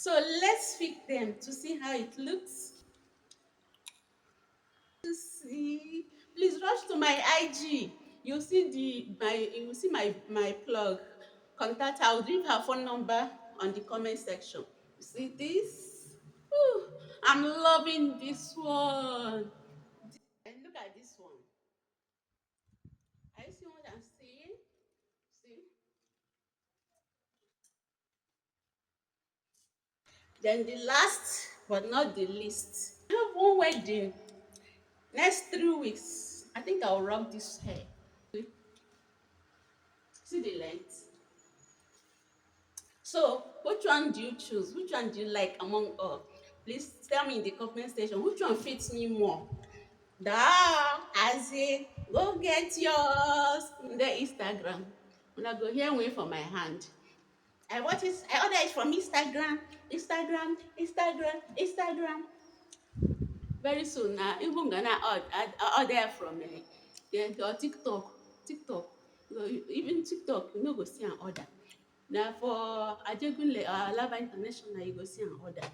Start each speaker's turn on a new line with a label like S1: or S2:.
S1: So let's pick them to see how it looks. To see, please rush to my IG. You see my plug. Contact. I'll leave her phone number on the comment section. You see this? Whew, I'm loving this one. And look at this one. I see what I'm seeing. See? Then the last but not the least, I have one wedding next 3 weeks. I think I'll rock this hair. See the length. So, which one do you choose? Which one do you like among all? Please tell me in the comment section which one fits me more. Da, I say, go get yours in the Instagram. When I go here, wait for my hand. I what is I order it from Instagram, Instagram. Very soon now, even gonna order from the TikTok. Even TikTok, you no go see an order. Now for Ajegunle Alaba International, you go see an order.